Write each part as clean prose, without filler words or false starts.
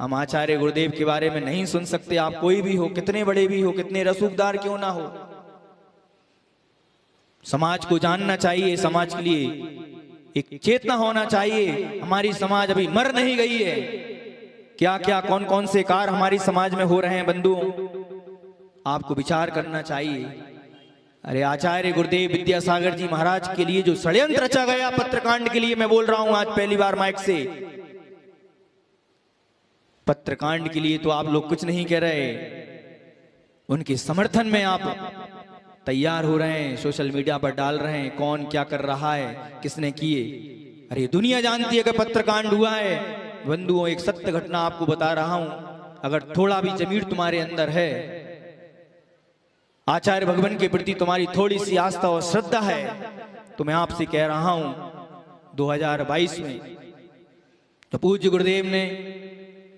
हम आचार्य गुरुदेव के बारे में नहीं सुन सकते। आप कोई भी हो, कितने बड़े भी हो, कितने रसूखदार क्यों ना हो, समाज को जानना चाहिए। समाज के लिए एक चेतना होना चाहिए। हमारी समाज अभी मर नहीं गई है। क्या क्या कौन कौन से कार्य हमारी समाज में हो रहे हैं बंधुओं, आपको विचार करना चाहिए। अरे आचार्य गुरुदेव विद्यासागर जी महाराज के लिए जो षड्यंत्र रचा गया पत्रकांड के लिए, मैं बोल रहा हूं आज पहली बार माइक से, पत्रकांड के लिए तो आप लोग कुछ नहीं कह रहे, उनके समर्थन में आप तैयार हो रहे हैं, सोशल मीडिया पर डाल रहे हैं कौन क्या कर रहा है, किसने किए। अरे दुनिया जानती है कि पत्रकांड हुआ है। बंधुओं, एक सत्य घटना आपको बता रहा हूं, अगर थोड़ा भी जमीर तुम्हारे अंदर है, आचार्य भगवान के प्रति तुम्हारी थोड़ी सी आस्था और श्रद्धा है, तो मैं आपसे कह रहा हूं 2022 में तो पूज्य गुरुदेव ने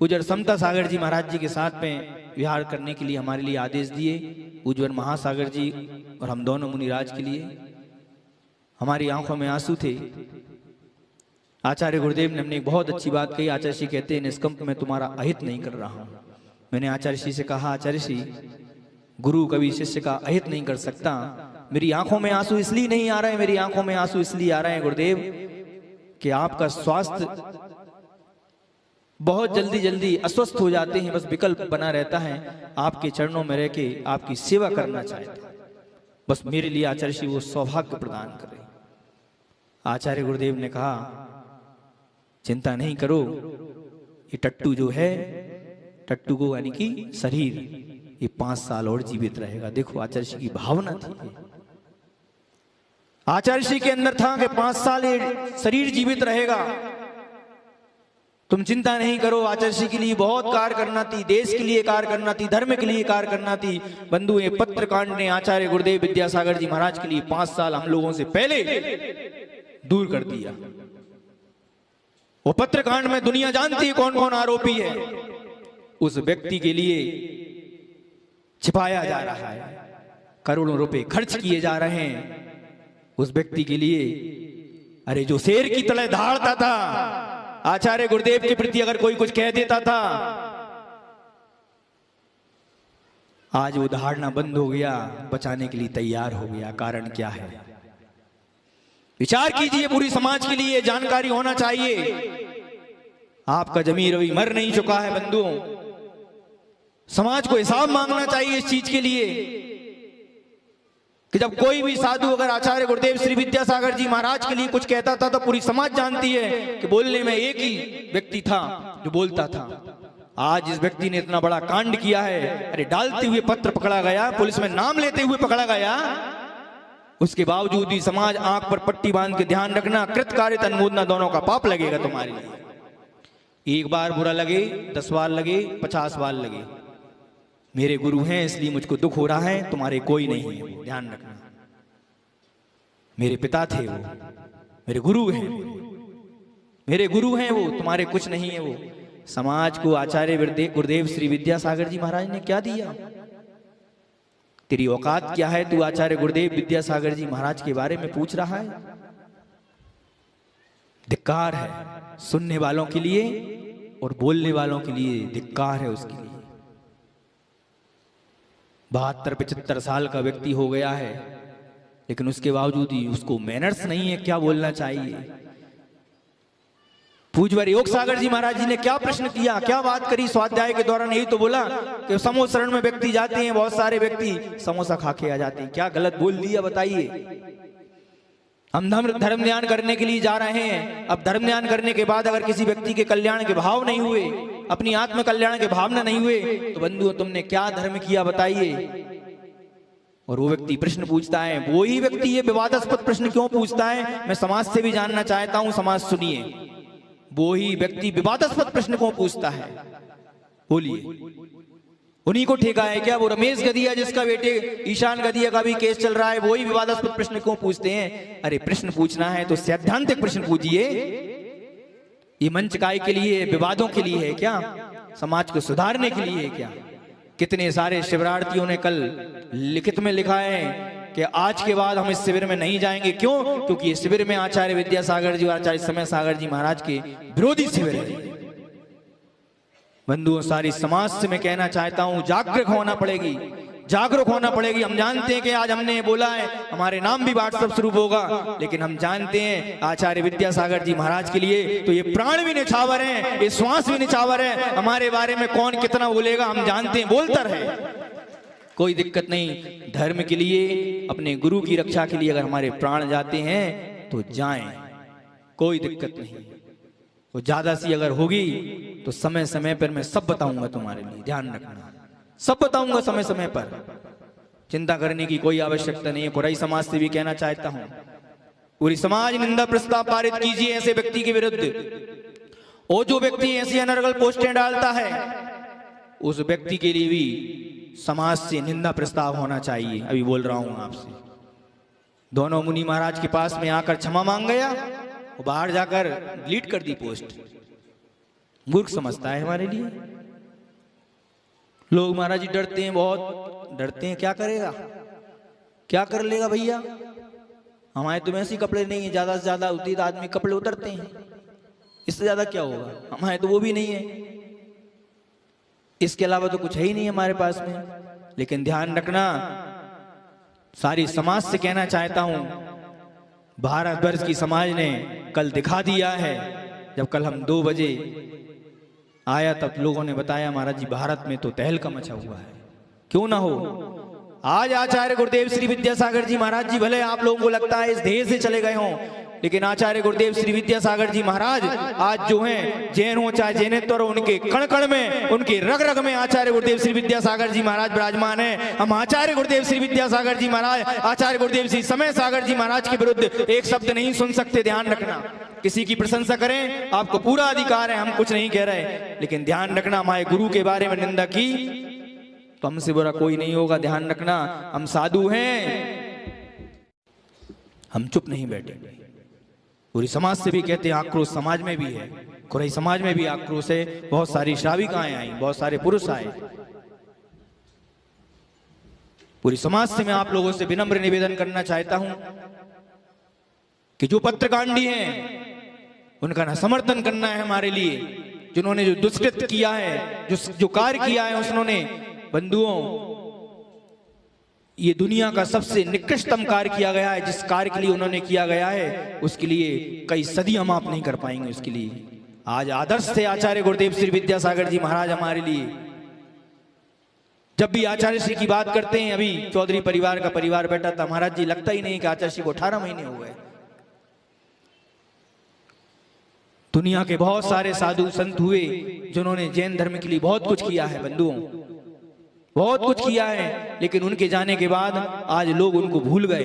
पूज्य समता सागर जी महाराज जी के साथ में विहार करने के लिए हमारे लिए आदेश दिए, पूज्य महासागर जी और हम दोनों मुनिराज के लिए। हमारी आंखों में आंसू थे। आचार्य गुरुदेव ने हमने एक बहुत अच्छी बात कही। आचार्य श्री कहते हैं, निष्कंप में तुम्हारा अहित नहीं कर रहा हूं। मैंने आचार्य श्री से कहा, आचार्य श्री, गुरु कभी शिष्य का अहित नहीं कर सकता। मेरी आंखों में आंसू इसलिए नहीं आ रहे हैं, मेरी आंखों में आंसू इसलिए आ रहे हैं गुरुदेव कि आपका स्वास्थ्य बहुत जल्दी जल्दी अस्वस्थ हो जाते हैं, बस विकल्प बना रहता है आपके चरणों में रह के आपकी सेवा करना चाहता है। बस मेरे लिए आचार्य श्री वो सौभाग्य प्रदान करें। आचार्य गुरुदेव ने कहा, चिंता नहीं करो, ये टट्टू जो है, टट्टू को यानी कि शरीर, ये 5 साल और जीवित रहेगा। देखो आचार्य श्री की भावना थी, आचार्य श्री के अंदर था कि 5 साल ये शरीर जीवित रहेगा। तुम चिंता नहीं करो। आचार्य श्री के लिए बहुत कार्य करना थी, देश के लिए कार्य करना थी, धर्म के लिए कार्य करना थी। बंधु, ये पत्रकांड ने आचार्य गुरुदेव विद्यासागर जी महाराज के लिए 5 साल हम लोगों से पहले दूर कर दिया। वो पत्रकांड में दुनिया जानती है कौन कौन आरोपी है। उस व्यक्ति के लिए छिपाया जा रहा है, करोड़ों रुपए खर्च किए जा रहे हैं उस व्यक्ति के लिए। अरे जो शेर की तरह दहाड़ता था आचार्य गुरुदेव के प्रति, अगर कोई कुछ कह देता था, आज वो दहाड़ना बंद हो गया, बचाने के लिए तैयार हो गया। कारण क्या है? विचार कीजिए। पूरी समाज के लिए जानकारी होना चाहिए। आपका जमीर अभी मर नहीं चुका है बंधुओं। समाज को हिसाब मांगना चाहिए इस चीज के लिए कि जब कोई भी साधु अगर आचार्य गुरुदेव श्री विद्यासागर जी महाराज के लिए कुछ कहता था तो पूरी समाज जानती है कि बोलने में एक ही व्यक्ति था जो बोलता था। आज इस व्यक्ति ने इतना बड़ा कांड किया है। अरे डालते हुए पत्र पकड़ा गया, पुलिस में नाम लेते हुए पकड़ा गया, उसके बावजूद भी समाज आंख पर पट्टी बांध के ध्यान रखना, कृतकार्यता अनुमोदना दोनों का पाप लगेगा तुम्हारे लिए। एक बार बुरा लगे, 10 बार लगे, 50 बार लगे। मेरे गुरु हैं इसलिए मुझको दुख हो रहा है, तुम्हारे कोई नहीं है, ध्यान रखना। मेरे पिता थे वो, मेरे गुरु हैं, मेरे गुरु हैं वो, तुम्हारे कुछ नहीं है वो। समाज को आचार्य गुरुदेव श्री विद्यासागर जी महाराज ने क्या दिया? तेरी औकात क्या है? तू आचार्य गुरुदेव विद्यासागर जी महाराज के बारे में पूछ रहा है? धिक्कार है सुनने वालों के लिए और बोलने वालों के लिए, धिक्कार है उसके लिए। 72-75 साल का व्यक्ति हो गया है, लेकिन उसके बावजूद ही उसको मैनर्स नहीं है क्या बोलना चाहिए। पूज्य योग सागर जी महाराज जी ने क्या प्रश्न किया, क्या बात करी स्वाध्याय के दौरान? यही तो बोला कि समोसरण में व्यक्ति जाते हैं, बहुत सारे व्यक्ति समोसा खा के आ जाते हैं। क्या गलत बोल दिया बताइए? हम धर्म ध्यान करने के लिए जा रहे हैं। अब धर्म ध्यान करने के बाद अगर किसी व्यक्ति के कल्याण के भाव नहीं हुए, अपनी आत्म कल्याण के भावना नहीं हुए, तो बंधुओं तुमने क्या धर्म किया बताइए? और वो व्यक्ति प्रश्न पूछता है, वो ही व्यक्ति ये विवादास्पद प्रश्न क्यों पूछता है, मैं समाज से भी जानना चाहता हूं। समाज सुनिए, वो ही व्यक्ति विवादास्पद प्रश्न क्यों पूछता है? बोलिए, उन्हीं को ठेका है क्या? वो रमेश गदिया जिसका बेटे ईशान गदिया का भी केस चल रहा है, वही विवादास्पद प्रश्न क्यों पूछते हैं? अरे प्रश्न पूछना है तो सैद्धांतिक प्रश्न पूछिए। ये मंच काय के लिए, विवादों के लिए है क्या? समाज को सुधारने के लिए है क्या? कितने सारे शिविरार्थियों ने कल लिखित में लिखा है कि आज के बाद हम इस शिविर में नहीं जाएंगे। क्यों? क्योंकि इस शिविर में आचार्य विद्यासागर जी और आचार्य समय सागर जी महाराज के विरोधी शिविर है। बंधुओं, सारी समाज से मैं कहना चाहता हूं, जागरूक होना पड़ेगी, जागरूक होना पड़ेगी। हम जानते हैं कि आज हमने बोला है हमारे नाम भी व्हाट्सएप शुरू होगा, लेकिन हम जानते हैं आचार्य विद्यासागर जी महाराज के लिए तो ये प्राण भी निछावर हैं, ये श्वास भी निछावर है। हमारे बारे में कौन कितना बोलेगा हम जानते हैं, बोलता रहे, कोई दिक्कत नहीं। धर्म के लिए, अपने गुरु की रक्षा के लिए अगर हमारे प्राण जाते हैं तो जाएं, कोई दिक्कत नहीं। वो ज्यादा सी अगर होगी तो समय समय पर मैं सब बताऊंगा तुम्हारे लिए, ध्यान रखना, सब बताऊंगा समय समय पर, चिंता करने की कोई आवश्यकता नहीं है। पुराई समाज से भी कहना चाहता हूं, पूरी समाज निंदा प्रस्ताव पारित कीजिए ऐसे व्यक्ति के विरुद्ध। और जो व्यक्ति ऐसी अनर्गल पोस्टें डालता है उस व्यक्ति के लिए भी समाज से निंदा प्रस्ताव होना चाहिए। अभी बोल रहा हूं आपसे, दोनों मुनि महाराज के पास में आकर क्षमा मांग गया, वो बाहर जाकर डिलीट कर दी पोस्ट। मूर्ख समझता है हमारे लिए। लोग महाराज जी डरते हैं, बहुत डरते हैं, क्या करेगा, क्या कर लेगा भैया। हमारे तो ऐसे कपड़े नहीं है, ज्यादा से ज्यादा उतनी आदमी कपड़े उतरते हैं, इससे ज्यादा क्या होगा। हमारे तो वो भी नहीं है, इसके अलावा तो कुछ है ही नहीं हमारे पास में। लेकिन ध्यान रखना, सारी समाज से कहना चाहता हूं, भारतवर्ष की समाज ने कल दिखा दिया है। जब कल हम 2 बजे आया तब लोगों ने बताया महाराज जी भारत में तो तहलका मचा हुआ है। क्यों ना हो, आज आचार्य गुरुदेव श्री विद्यासागर जी महाराज जी, भले आप लोगों को लगता है इस देह से चले गए हों, लेकिन आचार्य गुरुदेव श्री विद्यासागर जी महाराज आज जो हैं, जैन हो चाहे जैनेतर हो, उनके कण कण में, उनके रग रग में आचार्य गुरुदेव श्री विद्यासागर जी महाराज विराजमान है। हम आचार्य गुरुदेव श्री विद्यासागर जी महाराज, आचार्य गुरुदेव श्री समय सागर जी महाराज के विरुद्ध एक शब्द नहीं सुन सकते। ध्यान रखना, किसी की प्रशंसा करें, आपको पूरा अधिकार है, हम कुछ नहीं कह रहे, लेकिन ध्यान रखना, हमारे गुरु के बारे में निंदा की तो हमसे बुरा कोई नहीं होगा। ध्यान रखना, हम साधु हैं, हम चुप नहीं बैठेंगे। पूरी समाज से भी कहते हैं, आक्रोश समाज में भी है, खुराई समाज में भी आक्रोश है। बहुत सारी श्राविकाएं आई, बहुत सारे पुरुष आए। पूरी समाज से मैं आप लोगों से विनम्र निवेदन करना चाहता हूं कि जो पत्रकांडी हैं उनका ना समर्थन करना है हमारे लिए, जिन्होंने जो दुष्कृत किया है, जो कार्य किया है उन्होंने। बंधुओं, ये दुनिया का सबसे निकृष्टतम कार्य किया गया है। जिस कार्य के लिए उन्होंने किया गया है उसके लिए कई सदी हम आप नहीं कर पाएंगे। उसके लिए आज आदर्श थे आचार्य गुरुदेव श्री विद्यासागर जी महाराज हमारे लिए। जब भी आचार्य श्री की बात करते हैं, अभी चौधरी परिवार का परिवार बैठा था, महाराज जी लगता ही नहीं कि आचार्य श्री को 18 महीने हो गए। दुनिया के बहुत सारे साधु संत हुए जिन्होंने जैन धर्म के लिए बहुत कुछ किया है बंधुओं, बहुत कुछ किया है, लेकिन उनके जाने के बाद आज लोग उनको भूल गए।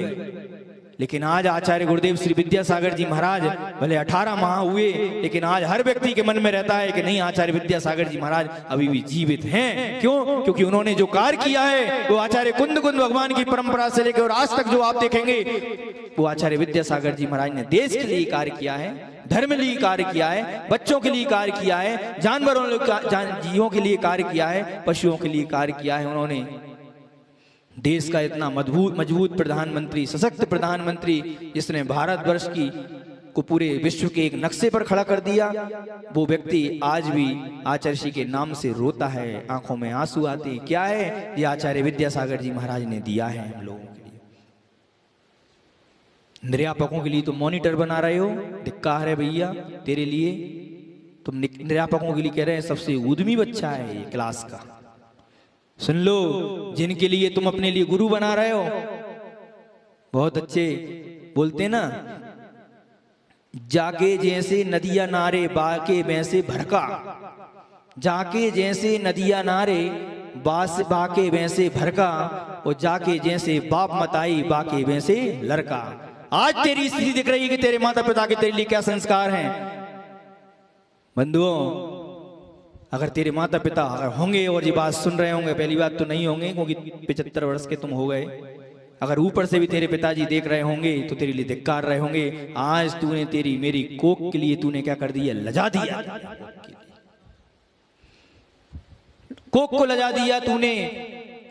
लेकिन आज आचार्य गुरुदेव श्री विद्यासागर जी महाराज भले 18 माह हुए, लेकिन आज हर व्यक्ति के मन में रहता है कि नहीं, आचार्य विद्यासागर जी महाराज अभी भी जीवित हैं। क्यों? क्योंकि उन्होंने जो कार्य किया है वो आचार्य कुंद कुंद भगवान की परंपरा से लेकर और आज तक जो आप देखेंगे वो आचार्य विद्यासागर जी महाराज ने देश के लिए कार्य किया है, धर्म के लिए कार्य किया है, बच्चों के लिए कार्य किया है, जानवरों जीवों के लिए कार्य किया है, पशुओं के लिए कार्य किया है। उन्होंने देश का इतना मजबूत प्रधानमंत्री, सशक्त प्रधानमंत्री, जिसने भारतवर्ष की को पूरे विश्व के एक नक्शे पर खड़ा कर दिया, वो व्यक्ति आज भी आचार्य श्री के नाम से रोता है, आंखों में आंसू आते हैं। क्या है ये? आचार्य विद्यासागर जी महाराज ने दिया है हम लोगों के लिए। निर्यापकों के लिए तुम मॉनिटर बना रहे हो, धिक्कार है भैया तेरे लिए। तुम निर्यापकों के लिए कह रहे हैं सबसे उद्यमी बच्चा है ये क्लास का। सुन लो, जिनके लिए तुम अपने लिए गुरु बना रहे हो, बहुत अच्छे बोलते ना, जाके जैसे नदिया नारे बाके वैसे भड़का, जाके जैसे नदिया नारे बाके वैसे भड़का, और जाके जैसे बाप मताई बाके वैसे लड़का। आज तेरी स्थिति दिख रही है कि तेरे माता पिता के तेरे लिए क्या संस्कार हैं। बंधुओं, अगर तेरे माता पिता होंगे और ये बात सुन रहे होंगे, पहली बात तो नहीं होंगे क्योंकि 75 वर्ष के तुम हो गए, अगर ऊपर से भी तेरे पिताजी देख रहे होंगे तो तेरे लिए धिक्कार रहे होंगे। आज तूने तेरी मेरी कोख के लिए तूने क्या कर दिया? लजा दिया, कोख को लजा दिया तूने।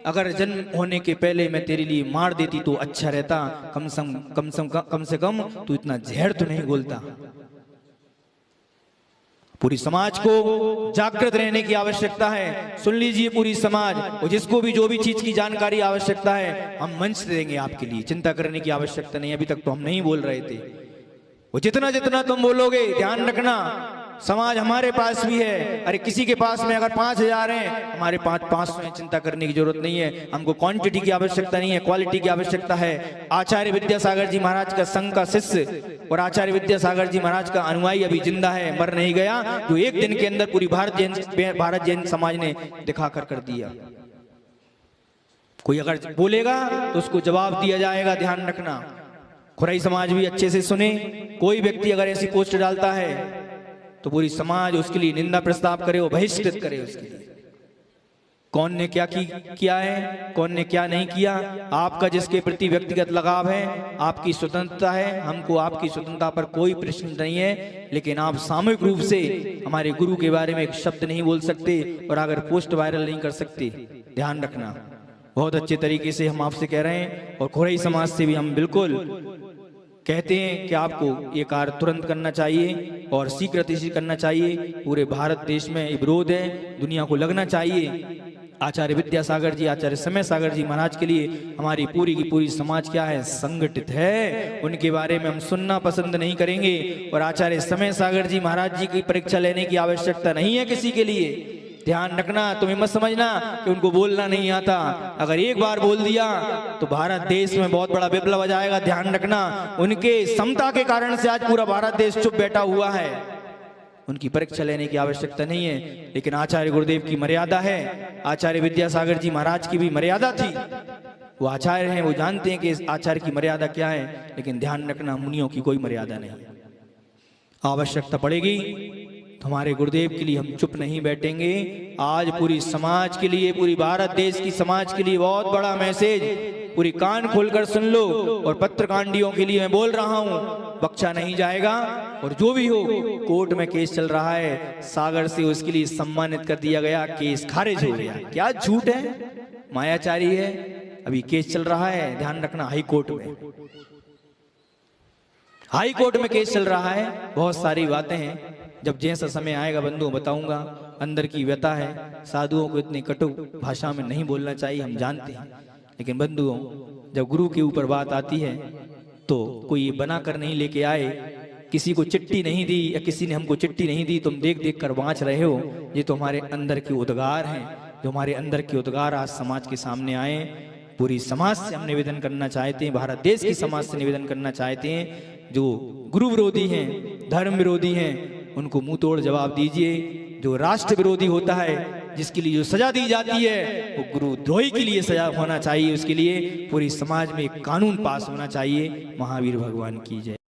अगर जन्म होने के पहले मैं तेरे लिए मार देती तो अच्छा रहता, कम से कम तू इतना जहर तो नहीं बोलता। पूरी समाज को जागृत रहने की आवश्यकता है। सुन लीजिए पूरी समाज, और जिसको भी जो भी चीज की जानकारी आवश्यकता है हम मंच देंगे आपके लिए, चिंता करने की आवश्यकता नहीं। अभी तक तो हम नहीं बोल रहे थे, वो जितना जितना तुम बोलोगे ध्यान रखना, समाज हमारे पास भी है। अरे किसी के पास में अगर 5,000 हैं, हमारे 500 हैं, चिंता करने की जरूरत नहीं है। हमको क्वांटिटी की आवश्यकता नहीं है, क्वालिटी की आवश्यकता है। आचार्य विद्यासागर जी महाराज का संघ का शिष्य और आचार्य विद्यासागर जी महाराज का अनुयायी अभी जिंदा है, मर नहीं गया, जो एक दिन के अंदर पूरी भारत जैन समाज ने दिखाकर कर दिया। कोई अगर बोलेगा तो उसको जवाब दिया जाएगा, ध्यान रखना। खुराई समाज भी अच्छे से सुने, कोई व्यक्ति अगर ऐसी पोस्ट डालता है तो पूरी समाज उसके लिए निंदा प्रस्ताव करे और बहिष्कृत करे उसके लिए। कौन ने क्या किया है, कौन ने क्या नहीं किया, आपका जिसके प्रति व्यक्तिगत लगाव है, आपकी स्वतंत्रता है, हमको आपकी स्वतंत्रता पर कोई प्रश्न नहीं है, लेकिन आप सामूहिक रूप से हमारे गुरु के बारे में एक शब्द नहीं बोल सकते और अगर पोस्ट वायरल नहीं कर सकते, ध्यान रखना। बहुत अच्छे तरीके से हम आपसे कह रहे हैं और खुराई समाज से भी हम बिल्कुल कहते हैं कि आपको ये कार्य तुरंत करना चाहिए और शीघ्रता से करना चाहिए। पूरे भारत देश में ये विरोध है, दुनिया को लगना चाहिए। आचार्य विद्यासागर जी, आचार्य समय सागर जी महाराज के लिए हमारी पूरी की पूरी समाज क्या है, संगठित है। उनके बारे में हम सुनना पसंद नहीं करेंगे और आचार्य समय सागर जी महाराज जी की परीक्षा लेने की आवश्यकता नहीं है किसी के लिए। ध्यान रखना, तुम्हें मत समझना कि उनको बोलना नहीं आता। अगर एक बार बोल दिया तो भारत देश में बहुत बड़ा विप्लव आ जाएगा, ध्यान रखना। उनके समता के कारण से आज पूरा भारत देश चुप बैठा हुआ है। उनकी परीक्षा लेने की आवश्यकता नहीं है, लेकिन आचार्य गुरुदेव की मर्यादा है, आचार्य विद्यासागर जी महाराज की भी मर्यादा थी। वो आचार्य हैं, वो जानते हैं कि इस आचार्य की मर्यादा क्या है, लेकिन ध्यान रखना मुनियों की कोई मर्यादा नहीं। आवश्यकता पड़ेगी तो हमारे गुरुदेव के लिए हम चुप नहीं बैठेंगे। आज पूरी समाज के लिए, पूरी भारत देश की समाज के लिए बहुत बड़ा मैसेज, पूरी कान खोलकर सुन लो। और पत्रकांडियों के लिए मैं बोल रहा हूं, बख्शा नहीं जाएगा। और जो भी हो, कोर्ट में केस चल रहा है, सागर से उसके लिए सम्मानित कर दिया गया, केस खारिज हो गया। क्या झूठ है, मायाचारी है। अभी केस चल रहा है, ध्यान रखना, हाई कोर्ट में, हाई कोर्ट में केस चल रहा है। बहुत सारी बातें हैं, जब जैसा समय आएगा बंधुओं बताऊंगा। अंदर की व्यथा है, साधुओं को इतनी कटु भाषा में नहीं बोलना चाहिए, हम जानते हैं, लेकिन बंधुओं जब गुरु के ऊपर बात आती है तो कोई ये बना कर नहीं लेके आए, किसी को चिट्ठी नहीं दी या किसी ने हमको चिट्ठी नहीं दी, तुम देख देख कर बाँच रहे हो। ये तो हमारे अंदर के उद्गार हैं, जो हमारे अंदर के उद्गार आज समाज के सामने आए। पूरी समाज से हम निवेदन करना चाहते हैं, भारत देश की समाज से निवेदन करना चाहते हैं, जो गुरु विरोधी हैं, धर्म विरोधी हैं, उनको मुंह तोड़ जवाब दीजिए। जो राष्ट्र विरोधी होता है, जिसके लिए जो सजा दी जाती है, वो गुरुद्रोही के लिए सजा होना चाहिए। उसके लिए पूरी समाज में एक कानून पास होना चाहिए। महावीर भगवान की जय।